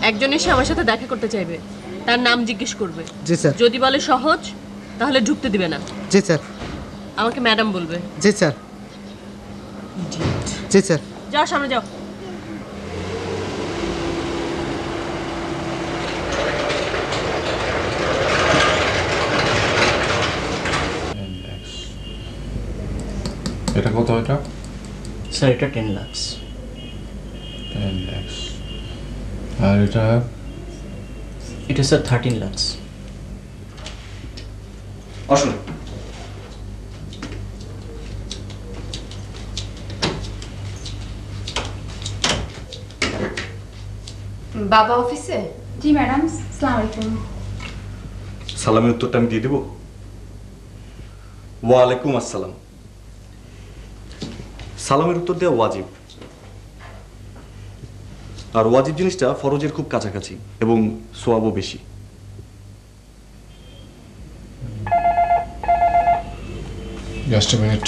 একজন এসে আমার সাথে দেখা করতে চাইবে, তার নাম জিজ্ঞেস করবে। জি স্যার। যদি বলে সহজ, তাহলে ঢুকতে দিবে না। জি স্যার। আমাকে ম্যাডাম বলবে। জি স্যার। জি স্যার। যাও, সামনে যাও। এটা কত? এটা স্যার এটা 10 লাখ। 10 লাখ। আর এটা এটা স্যার 13 লাখ। আসুন। বাবা অফিসে? জি ম্যাডাম, আসসালামু আলাইকুম। সালামের উত্তরটা আমি দিয়ে দেব? ওয়ালাইকুম আসসালাম। সালামের উত্তর দেওয়া ওয়াজিব, আর ওয়াজিব জিনিসটা ফরজের খুব কাছাকাছি এবং সোয়াবও বেশি। Just a minute.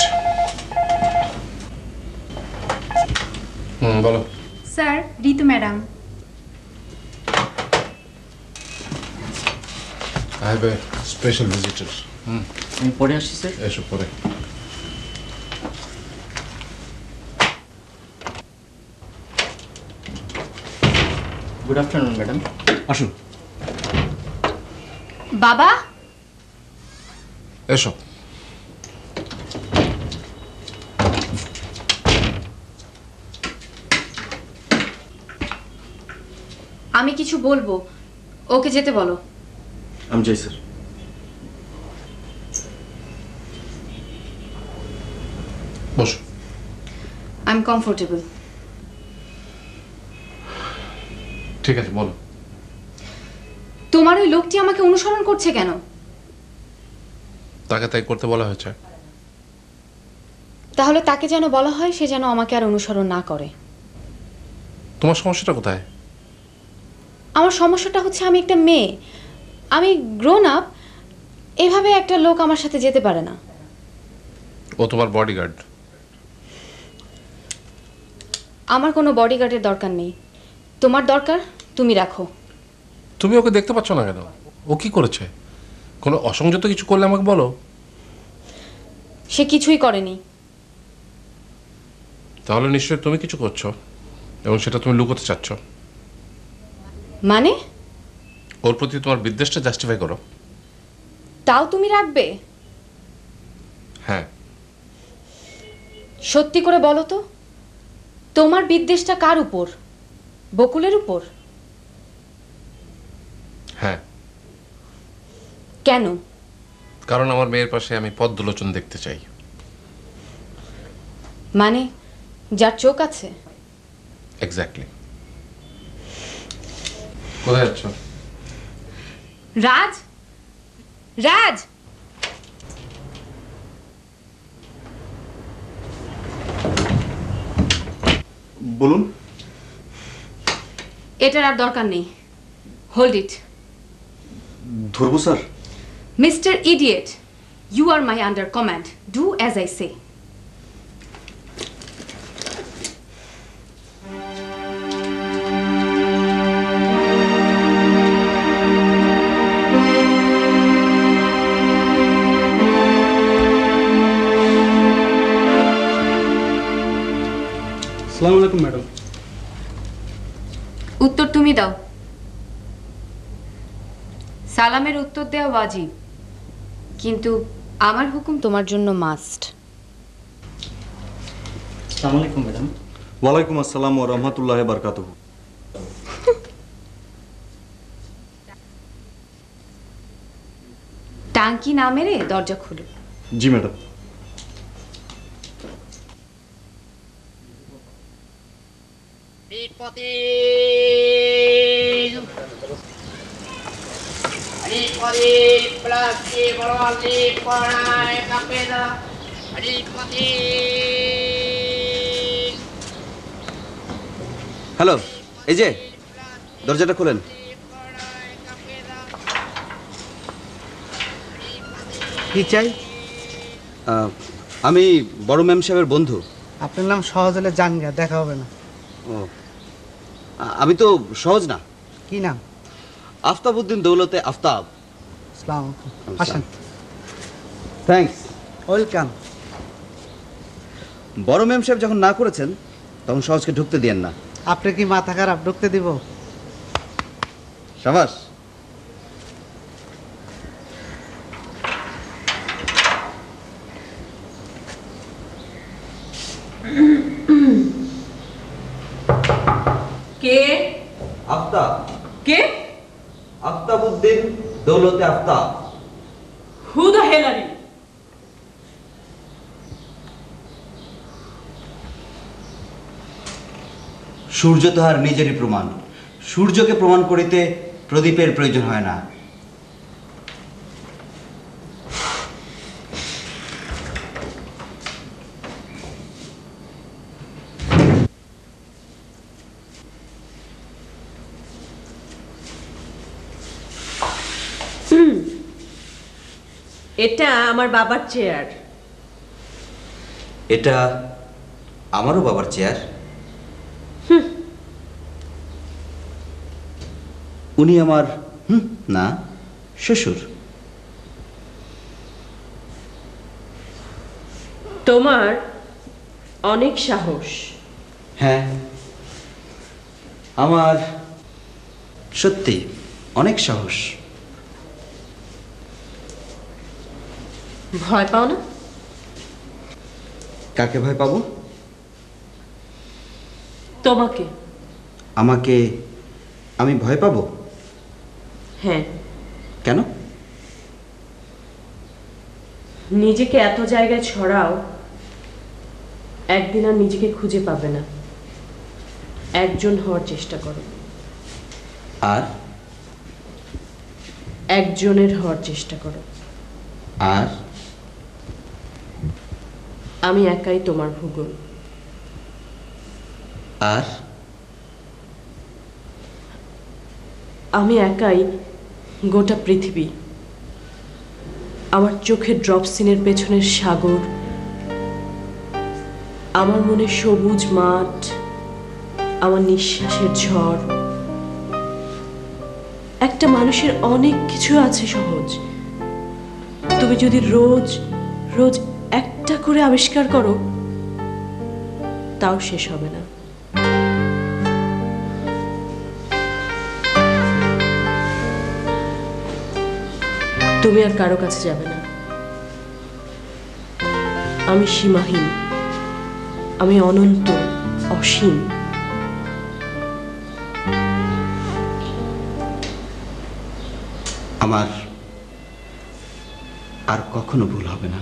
বলো। Sir, Ritu madam. I have a special visitor. আমি পরে আসছি স্যার। এসো পরে। Good afternoon madam. আসুন। বাবা, এসো। আমি কিছু বলবো, ওকে যেতে বলো। আমি যাই স্যার। বসো। I am comfortable. ঠিক আছে, বলো। তোমার ওই লোকটি আমাকে অনুসরণ করছে কেন? তাকে তাই করতে বলা হয়েছে। তাহলে তাকে যেন বলা হয় সে যেন আমাকে আর অনুসরণ না করে। তোমার সমস্যাটা কোথায়? আমার সমস্যাটা হচ্ছে আমি একটা মেয়ে, আমি গ্রোন আপ, এভাবে একটা লোক আমার সাথে যেতে পারে না। ও তোমার বডিগার্ড। আমার কোনো বডিগার্ডের দরকার নেই, তোমার দরকার তুমি রাখো। তুমি ওকে দেখতে পাচ্ছ না কেন? ও কি করেছে? কোনো অসংযত কিছু করলে আমাকে বলো। সে কিছুই করেনি। তাহলে নিশ্চয়ই তুমি কিছু করছো এবং সেটা তুমি লুকোতে চাচ্ছ। মানে? ওর প্রতি তোমার বিদ্বেষটা জাস্টিফাই করো। তাও তুমি রাখবে? হ্যাঁ। সত্যি করে বলো তো, তোমার বিদ্বেষটা কার উপর? বকুলের উপর? হ্যাঁ। কেন? কারণ আমার মেয়ের পাশে আমি পদ্মলোচন দেখতে চাই। মানে যার চোখ আছে? এক্স্যাক্টলি। কোথায় যাচ্ছ? রাজ, রাজ, বলুন। এটার আর দরকার নেই, হোল্ড ইট। ধরবো sir? Mister idiot, you are my under command, do as I say. আসসালামু আলাইকুম ম্যাডাম। উত্তর তুমি দাও। সালামের উত্তর দেওয়া ওয়াজিব, কিন্তু আমার হুকুম তোমার জন্য মাস্ট। আসসালামু আলাইকুম ম্যাডাম। ওয়ালাইকুম আসসালাম ওয়া রাহমাতুল্লাহি ওয়া বারাকাতুহু। টাঙ্কি না মেরে দরজা খুলো। জি ম্যাডাম। হ্যালো, এই যে দরজাটা খোলেন। কি চাই? আমি বড় ম্যাম সাহেবের বন্ধু। আপনার নাম সহজ হলে জান গা, দেখা হবে না। ও, আমি তো সহজ না। কি নাম? আফতাবউদ্দিন দৌলতে আফতাব। আসসালামু আলাইকুম। আসেন। থ্যাঙ্কস। ওয়েলকাম। বড় মেম সাহেব যখন না করেছেন তখন সহজকে ঢুকতে দিয়েন না। আপনি কি মাথা খারাপ? ঢুকতে দিব? সাবাস। কে? আফতাব। কে? আফতাবউদ্দিন দৌলতে Aftab. Who the hell are you? সূর্য তাহার নিজেরই প্রমাণ, সূর্যকে প্রমাণ করিতে প্রদীপের প্রয়োজন হয় না। এটা আমার বাবার চেয়ার। এটা আমারও বাবার চেয়ার। উনি আমার না শ্বশুর। তোমার অনেক সাহস। হ্যাঁ, আমার সত্যি অনেক সাহস। ভয় পাও না? কাকে ভয় পাবো? তোমাকে। আমাকে আমি ভয় পাবো? হ্যাঁ। কেন? নিজেকে এত জায়গায় ছড়াও, একদিন আর নিজেকে খুঁজে পাবে না। একজন হওয়ার চেষ্টা করো। আর একজনের হওয়ার চেষ্টা করো। আর আমি একাই তোমার ভূগোল। আর আমি একাই গোটা পৃথিবী। আমার চোখের ড্রপ সিনের পেছনের সাগর, আমার মনে সবুজ মাঠ, আমার নিঃশ্বাসের ঝড়। একটা মানুষের অনেক কিছু আছে সহজ। তুমি যদি রোজ রোজ একটা করে আবিষ্কার করো, তাও শেষ হবে না। তুমি আর কারো কাছে যাবে না। আমি সীমাহীন, আমি অনন্ত, অসীম। আমার আর কখনো ভুল হবে না।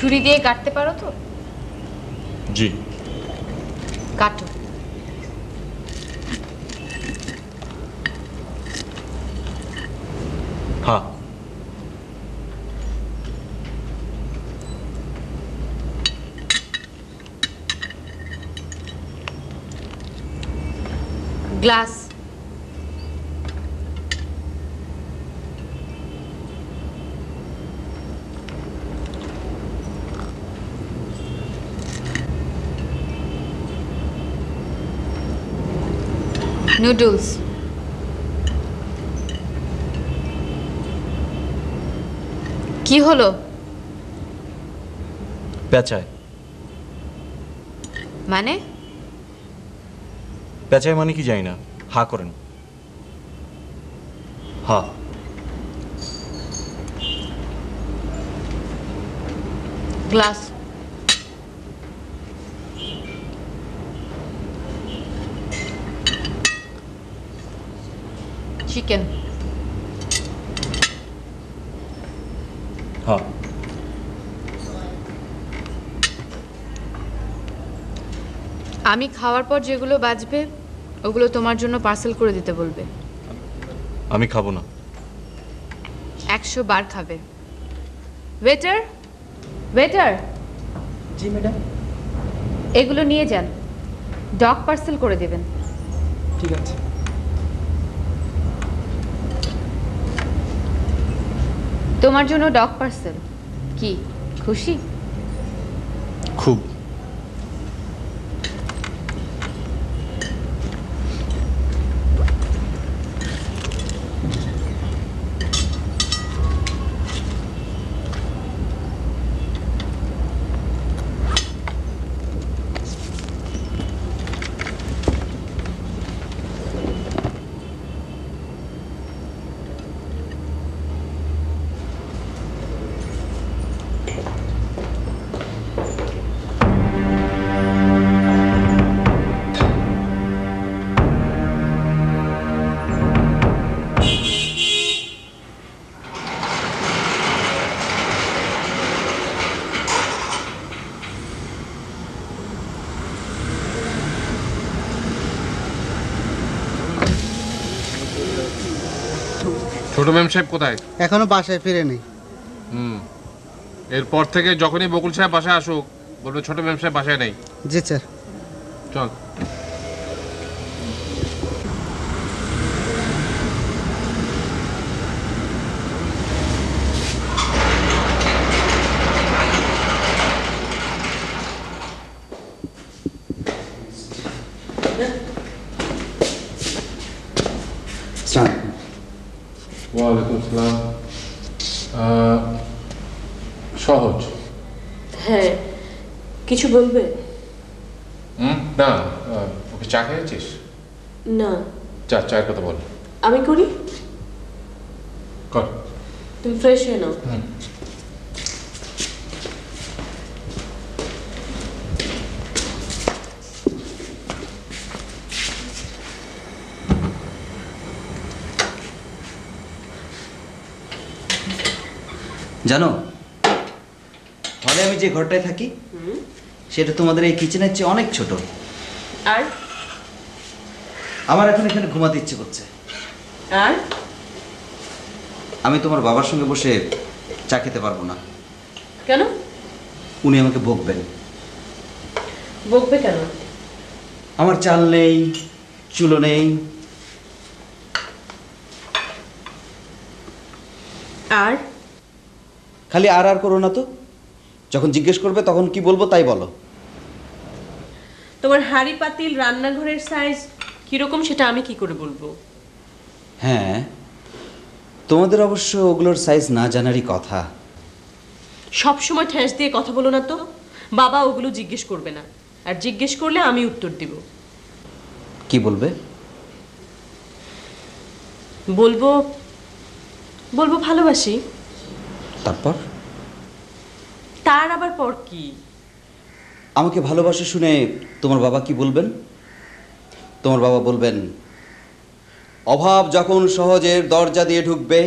ছুরি দিয়ে কাটতে পারো তো? জি। কাটো। হ্যাঁ। গ্লাস। নুডলস। কি হলো? পেঁচায়। মানে? পেঁচায় মানে কি জানি না, হা করেন। হ্যাঁ। গ্লাস। চিকেন। হ্যাঁ। আমি খাওয়ার পর যেগুলো বাঁচবে ওগুলো তোমার জন্য পার্সেল করে দিতে বলবে। আমি খাবো না। 100 বার খাবে। ওয়েটার, ওয়েটার, জি ম্যাডাম। এগুলো নিয়ে যান, ডগ পার্সেল করে দেবেন। ঠিক আছে। তোমার জন্য ডগ পার্সেল। কি খুশি? খুব। ছোট ম্যাম সাহেব কোথায়? এখনো বাসায় ফিরেনি। এরপর থেকে যখনই বকুল সাহেব বাসায় আসুক বলবে ছোট ম্যাম সাহেব বাসায় নেই। জি স্যার। চল। ওয়ালাইকুম আসসালাম। সহজ। হ্যাঁ, কিছু বলবে? না, ওকে চা খেয়েছিস? না। চায়ের কথা বল। আমি করি? কর। তুমি ফ্রেশ হয়ে নাও। জানো, হলে আমি যে ঘরটায় থাকি সেটা তোমাদের এই কিচেনের চেয়ে অনেক ছোট। আর আমার এখন এখানে ঘুমাতে ইচ্ছে করছে। আর আমি তোমার বাবার সঙ্গে বসে চা খেতে পারবো না। কেন? উনি আমাকে বকবেন। বকবে কেন? আমার চাল নেই, চুলো নেই। আর খালি আর আর করো না তো। যখন জিজ্ঞেস করবে তখন কি বলবো তাই বলো। তোমার হাঁড়ি পাতিল রান্নাঘরের সাইজ কিরকম সেটা আমি কি করে বলবো? হ্যাঁ, তোমাদের অবশ্য ওগুলোর সাইজ না জানারই কথা। সব সময় ঠেস দিয়ে কথা বলো না তো। বাবা ওগুলো জিজ্ঞেস করবে না, আর জিজ্ঞেস করলে আমি উত্তর দিব। কি বলবে? বলবো বলবো ভালোবাসি। তারপর? তার আবার পর কি? আমাকে ভালোবাসা শুনে তোমার বাবা কি বলবেন? তোমার বাবা বলবেন, অভাব যখন সহজের দরজা দিয়ে ঢুকবে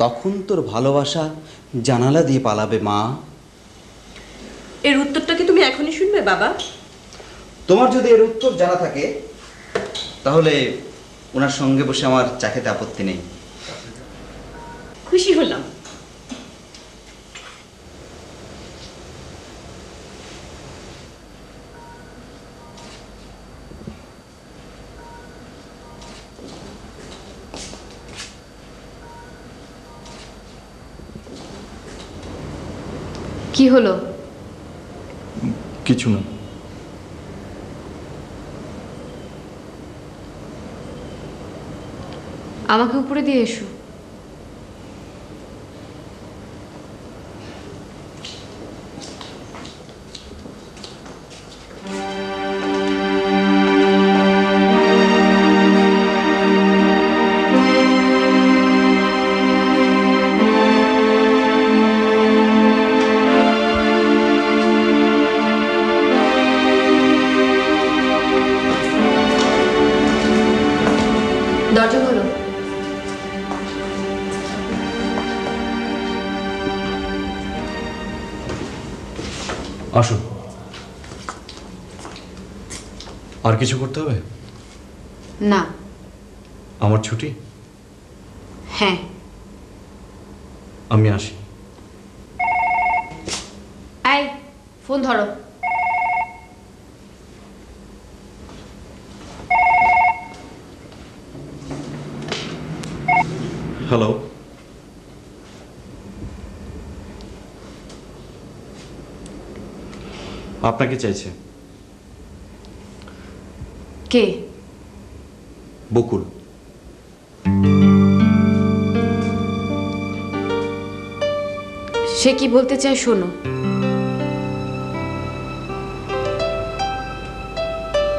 তখন তোর ভালোবাসা জানালা দিয়ে পালাবে মা। এর উত্তরটা কি তুমি এখনই শুনবে বাবা? তোমার যদি এর উত্তর জানা থাকে তাহলে ওনার সঙ্গে বসে আমার চা খেতে আপত্তি নেই। খুশি হলাম। কি হলো? কিছু না। আমাকে উপরে দিয়ে এসো। দরজা খোলো। আসুন। আর কিছু করতে হবে? না। আমার ছুটি? হ্যাঁ। আমি আসি। এই ফোন ধরো। হ্যালো। আপনাকে চাইছে। কে? বকুল। সে কি বলতে চায় শোনো।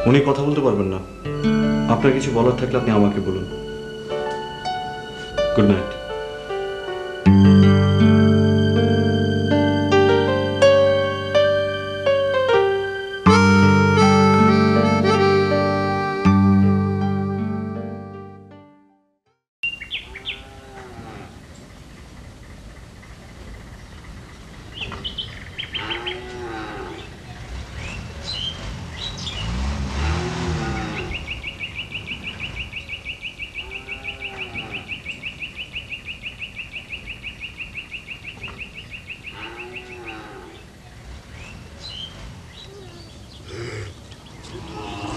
উনি কথা বলতে পারবেন না। আপনার কিছু বলার থাকলে আপনি আমাকে বলুন। Good night.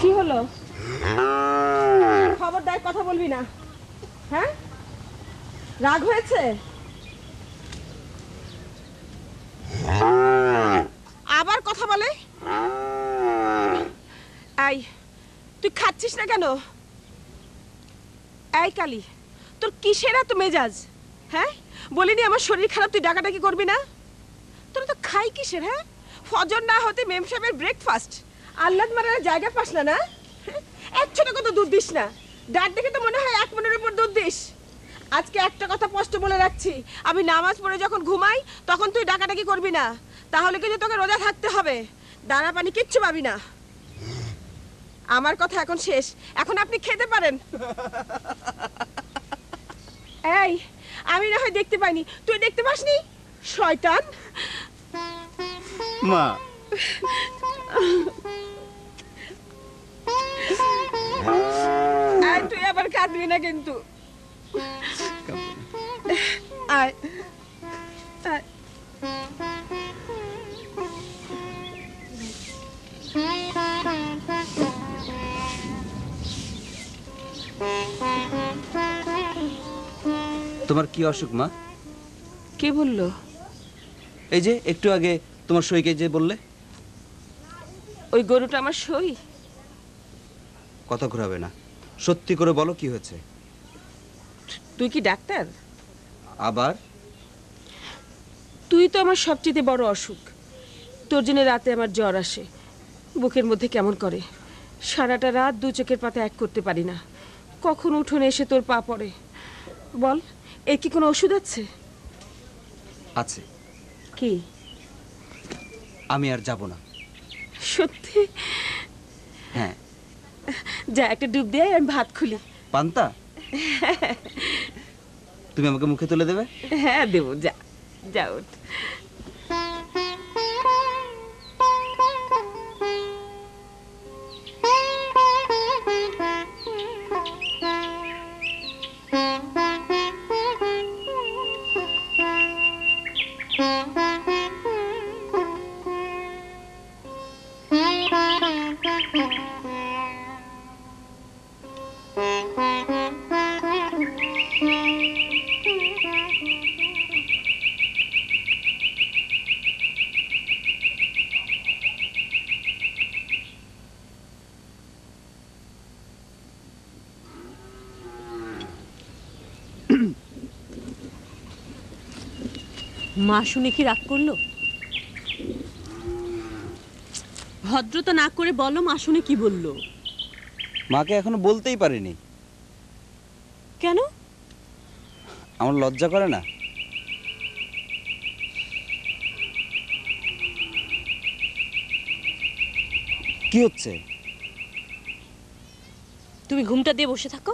কি হলো? খবরদার কথা বলবি না। হ্যাঁ, রাগ হয়েছে? আবার কথা বলে? এই তুই খাচ্ছিস না কেন? এই কালি, তোর কিসের এত মেজাজ? হ্যাঁ, বলিনি আমার শরীর খারাপ, তুই ডাকাডাকি করবি না? তোরা তো খাই কিসের? হ্যাঁ, ফজর না হতে মেম সাহেবের ব্রেকফাস্ট, আহ্লাদ মারার জায়গা পাস না? না, এক ছোট কত দুধ দিস না। ডাক দেখে তো মনে হয় 1 মনের উপর দুধ দিস। আজকে একটা কথা স্পষ্ট বলে রাখছি, আমি নামাজ পড়ে যখন ঘুমাই তখন তুই ডাকাডাকি করবি না, তাহলে কিন্তু তোকে রোজা থাকতে হবে। দানা পানি কিচ্ছু পাবি না। আমার কথা এখন শেষ, এখন আপনি খেতে পারেন। এই আমি না হয় দেখতে পাইনি, তুই দেখতে পাসনি? শয়তান মা। তুই আবার কাঁদবি না কিন্তু। আয় আয়। তোমার কি অসুখ মা? কে বললো? এই যে একটু আগে তোমার সইকে যে বললে। ওই গরুটা আমার সই? কথা ঘোরাবে না, সত্যি করে বলো কি হয়েছে। তুই কি ডাক্তার? আবার তুই তো আমার সবচেয়ে বড় অসুখ। তোর জন্য রাতে আমার জ্বর আসে, বুকের মধ্যে কেমন করে, সারাটা রাত 2 চোখের পাতা এক করতে পারি না, কখন উঠোনে এসে তোর পা পড়ে। বল, এর কি কোনো ওষুধ আছে? আছে। কি? আমি আর যাব না। সত্যি? হ্যাঁ। যা একটা ডুব দিয়ে আমি ভাত খুলি। পান্তা? তুমি আমাকে মুখে তুলে দেবে? হ্যাঁ দেবো, যা যা উঠ। মা শুনে কি রাগ করলো? ভদ্রতা না করে বলো মা শুনে কি বললো। মাকে এখনো বলতেই পারিনি। কেন? আমার লজ্জা করে না। কি হচ্ছে? তুমি ঘুমটা দিয়ে বসে থাকো।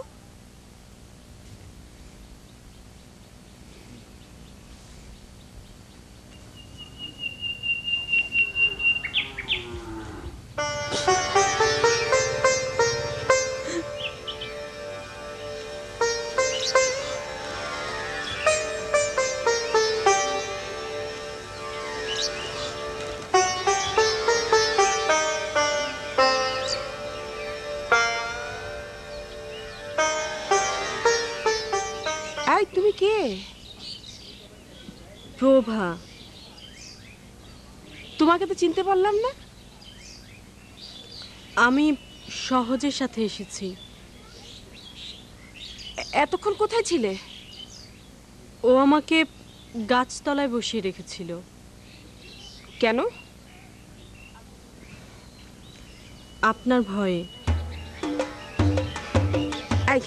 এই তুমি কে? প্রভা। তোমাকে তো চিনতে পারলাম না। আমি সহজের সাথে এসেছি। এতক্ষণ কোথায় ছিলে? ও আমাকে গাছতলায় বসিয়ে রেখেছিল। কেন? আপনার ভয়ে। এই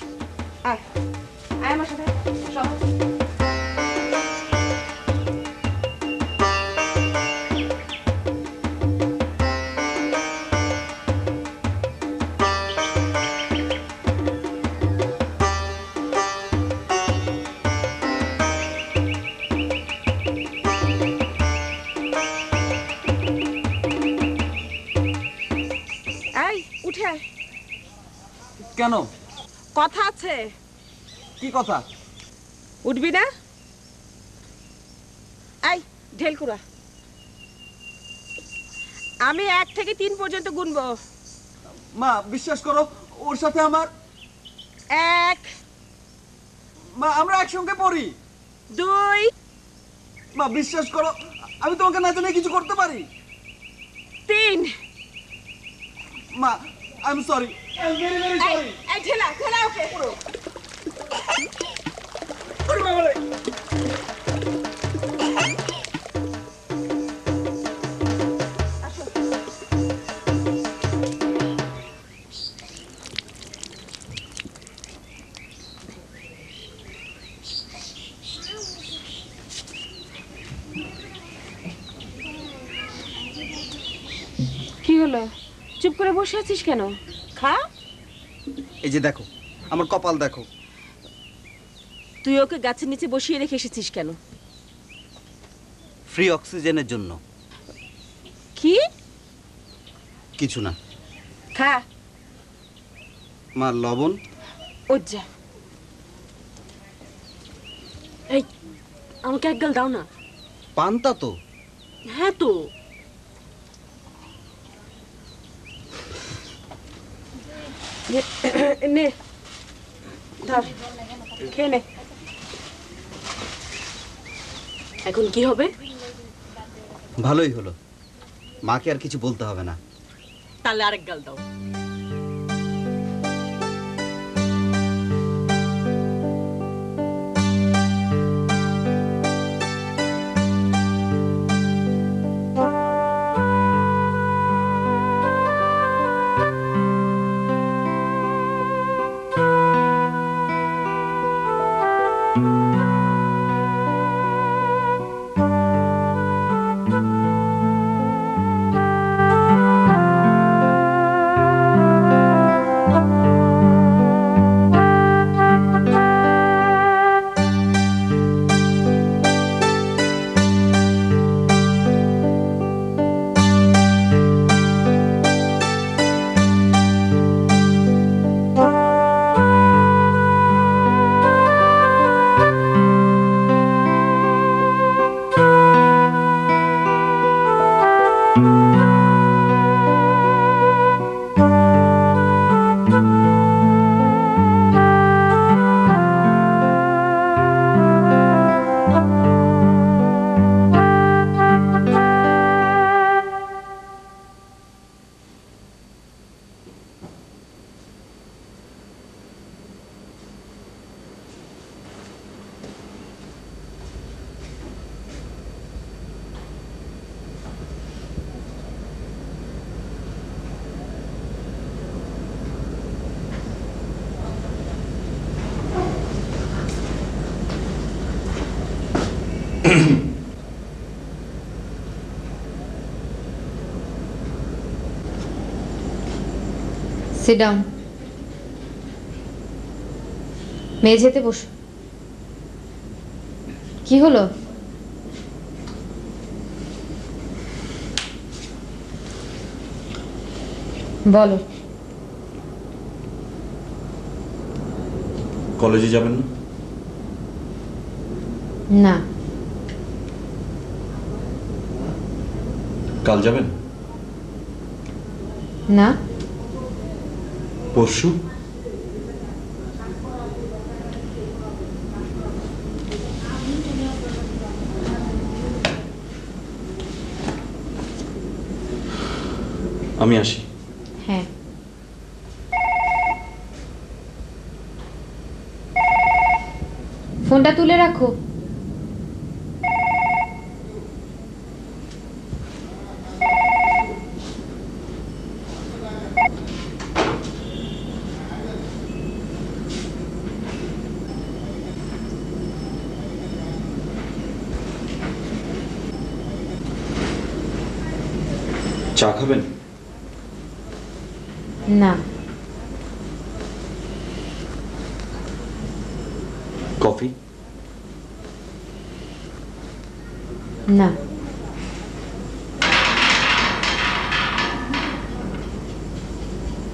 আয় আয় আমার সাথে সব। এই উঠে আয়। কেন? কথা আছে। কি কথা? উঠবি না? এই ঢেলকুড়া, আমি 1 থেকে 3 পর্যন্ত গুনবো। মা বিশ্বাস করো, ওর সাথে আমার 1 মা আমরা একসঙ্গে পড়ি। 2 মা বিশ্বাস করো, আমি তোমাকে না জানিয়ে কিছু করতে পারি? 3 মা I am sorry, I am very very এই সরি। এই ঠেলা ঠেলা ওকে পুরো। ওরে বাবা রে। কি হলো? চুপ করে বসে আছিস কেন? খা। এই যে দেখো, আমার কপাল দেখো। তুই ওকে গাছের নিচে বসিয়ে রেখে এসেছিস কেন? ফ্রি অক্সিজেনের জন্য। কি? কিছু না। খা। মা লবণ। ও যা। এই আমাকে এক গাল দাও না। পান্তা তো। হ্যাঁ তো। নে ধর, খেয়ে নে। এখন কি হবে? ভালোই হলো, মাকে আর কিছু বলতে হবে না। তাহলে আরেক গাল দাও। Sit down. মেঝেতে বসো। কি হলো? বলো। কলেজে যাবেন না? না। কাল যাবেন? না। পরশু? আমি আসি। হ্যাঁ। ফোনটা তুলে রাখো। চা খাবেন? না। কফি? না।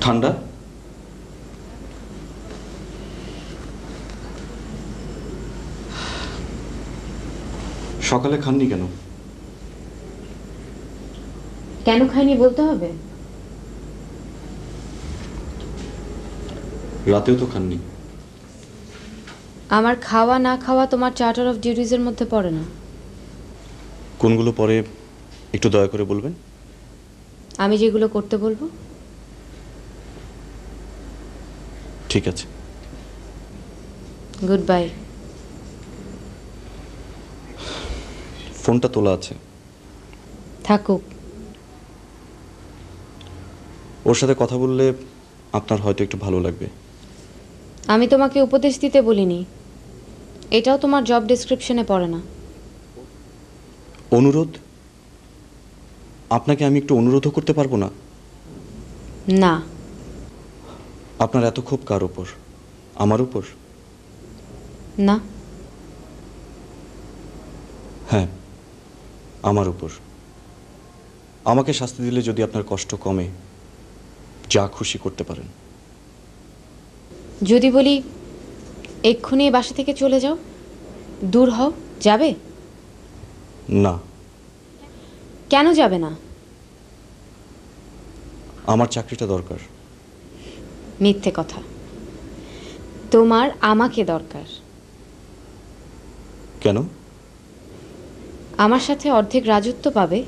ঠান্ডা? সকালে খাননি কেন? কেন খাইনি বলতে হবে? রাতেও তো খাননি। আমার খাওয়া না খাওয়া তোমার চার্টার অফ ডিউটিজের মধ্যে পড়ে না। কোনগুলো পরে একটু দয়া করে বলবেন? আমি যেগুলো করতে বলবো। ঠিক আছে। Good bye. ফোনটা তোলা আছে। থাকুক। ওর সাথে কথা বললে আপনার হয়তো একটু ভালো লাগবে। আমি তোমাকে উপদেশ দিতে বলিনি, এটাও তোমার জব ডেসক্রিপশনে পড়ে না। অনুরোধ? আপনাকে আমি একটু অনুরোধও করতে পারবো না? না। আপনার এত ক্ষোভ কার উপর? আমার উপর? না। হ্যাঁ, আমার উপর। আমাকে শাস্তি দিলে যদি আপনার কষ্ট কমে, যা খুশি করতে পারেন। যদি বলি এক্ষুনি এই বাসা থেকে চলে যাও, দূর হও, যাবে? না। কেন যাবে না? আমার চাকরিটা দরকার। মিথ্যে কথা। তোমার আমাকে দরকার। কেন? আমার সাথে অর্ধেক রাজত্ব পাবে।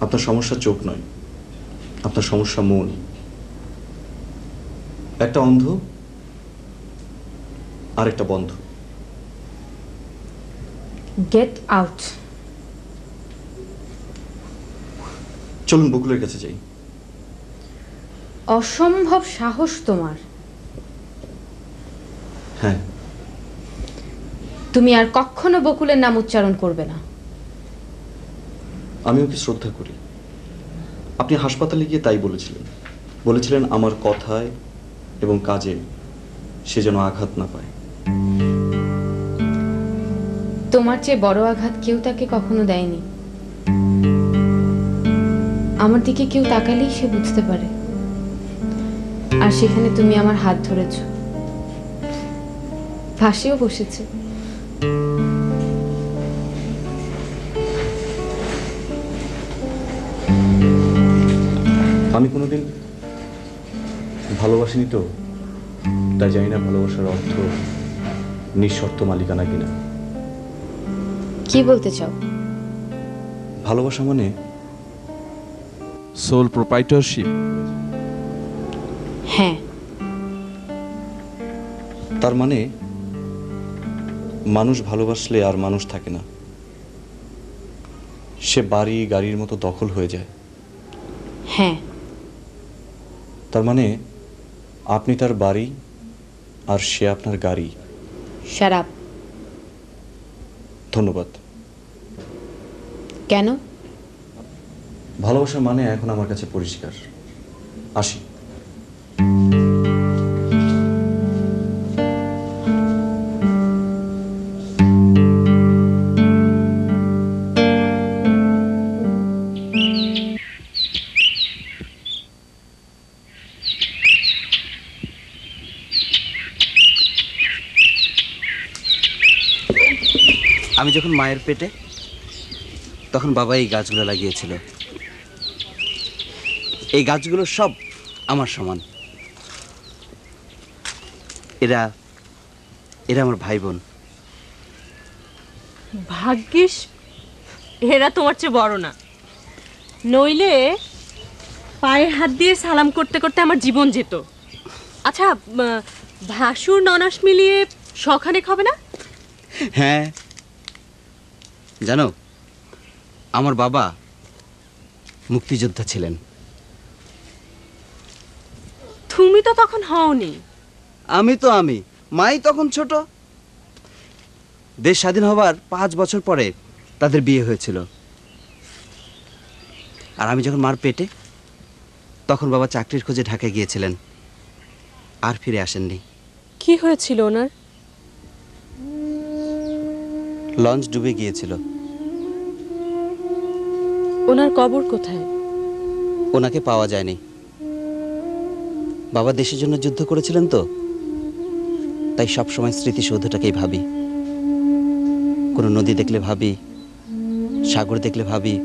আপনার সমস্যা চোখ নয়, আপনার সমস্যা মন। একটা অন্ধ আর একটা বন্ধ। Get out. চলুন বকুলের কাছে যাই। অসম্ভব সাহস তোমার। হ্যাঁ। তুমি আর কখনো বকুলের নাম উচ্চারণ করবে না। আমি ওকে শ্রদ্ধা করি। আপনি হাসপাতালে গিয়ে তাই বলেছিলেন। বলেছিলেন আমার কথায় এবং কাজে সে যেন আঘাত না পায়। তোমার চেয়ে বড় আঘাত কেউ তাকে কখনো দেয়নি। আমার দিকে কেউ তাকালেই সে বুঝতে পারে। আর সেখানে তুমি আমার হাত ধরেছ, ফাঁসিও বসেছে। আমি কোনোদিন ভালোবাসিনি তো, তাই জানি না ভালোবাসার অর্থ নিঃশর্ত মালিকানা কিনা। কি বলতে চাও? ভালোবাসা মানে সোল প্রোপাইটরশিপ। হ্যাঁ। তার মানে মানুষ ভালোবাসলে আর মানুষ থাকে না, সে বাড়ি গাড়ির মতো দখল হয়ে যায়। হ্যাঁ। তার মানে আপনি তার বাড়ি আর সে আপনার গাড়ি। Shut up. ধন্যবাদ। কেন? ভালোবাসার মানে এখন আমার কাছে পরিষ্কার। আসি। আমি যখন মায়ের পেটে, তখন বাবা এই গাছগুলো লাগিয়েছিল। এই গাছগুলো সব আমার সমান। এরা এরা আমার ভাই বোন। ভাগ্যিস এরা তোমার চেয়ে বড় না, নইলে পায়ে হাত দিয়ে সালাম করতে করতে আমার জীবন যেত। আচ্ছা, ভাসুর ননাস মিলিয়ে শখানেক হবে না? হ্যাঁ, জানো আমার বাবা মুক্তিযোদ্ধা ছিলেন। তুমি তো তখন হওনি। আমি মাই তখন ছোট। দেশ স্বাধীন হবার 5 বছর পরে তাদের বিয়ে হয়েছিল। আর আমি যখন মার পেটে, তখন বাবা চাকরির খোঁজে ঢাকায় গিয়েছিলেন, আর ফিরে আসেননি। কি হয়েছিল ওনার? লঞ্চ ডুবে গিয়েছিল। ওনার কবর কোথায়? ওনাকে পাওয়া যায়নি। বাবা দেশের জন্য যুদ্ধ করেছিলেন তো, তাই সবসময় স্মৃতিসৌধটাকেই ভাবি। কোনো নদী দেখলে ভাবি, সাগর দেখলে ভাবি,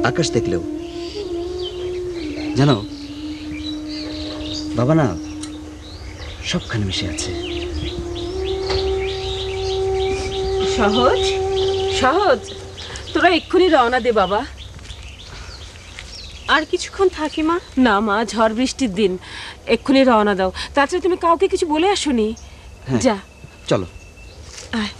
আকাশ দেখলেও। জানো বাবা না সবখানে মিশে আছে। সহজ সহজ, তোরা এক্ষুনি রওনা দে বাবা। আর কিছুক্ষণ থাকি মা? না মা, ঝড় বৃষ্টির দিন, এক্ষুনি রওনা দাও। তাছাড়া তুমি কাউকে কিছু বলে আসোনি? হ্যাঁ, যা। চলো। আয়।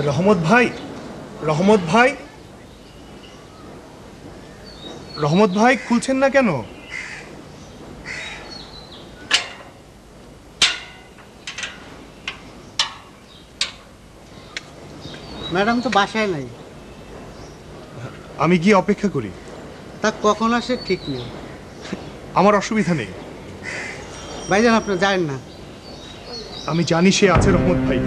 রহমত ভাই, রহমত ভাই, রহমত ভাই, খুলছেন না কেন? ম্যাডাম তো বাসায় নাই। আমি গিয়ে অপেক্ষা করি। তা কখন আসে ঠিক নেই। আমার অসুবিধা নেই। ভাইজান আপনি জানেন না। আমি জানি সে আছে রহমত ভাই।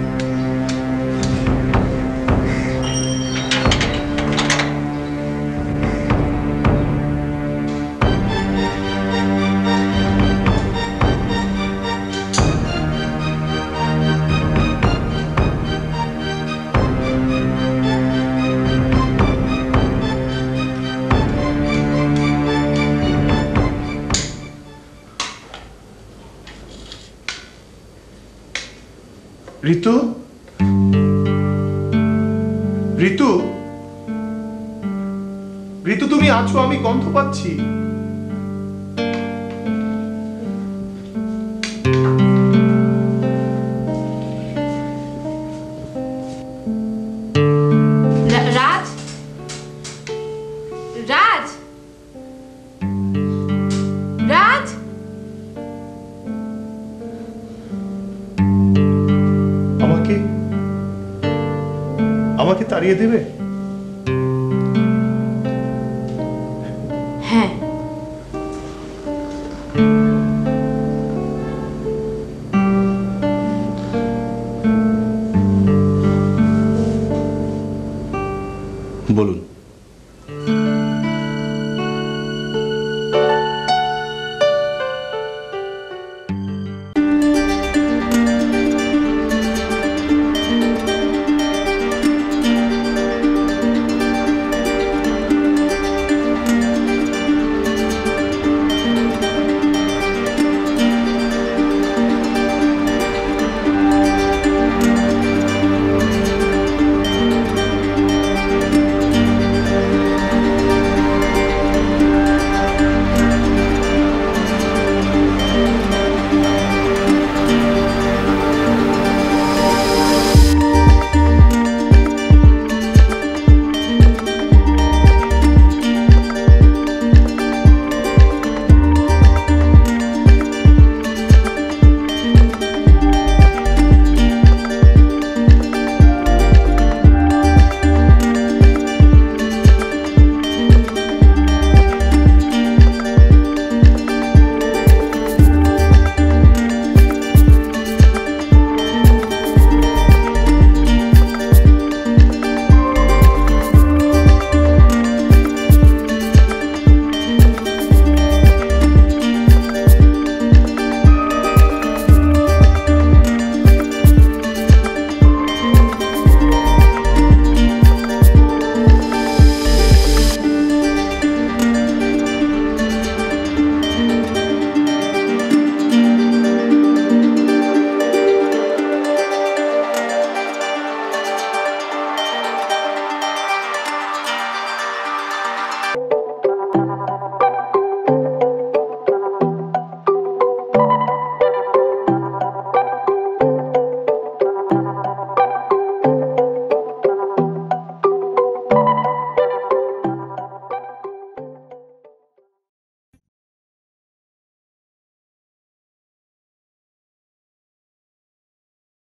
ঋতু, ঋতু, ঋতু, তুমি আছো? আমি গন্ধ পাচ্ছি। রাজ, রাজ, রাজ। আমাকে তাড়িয়ে দেবে?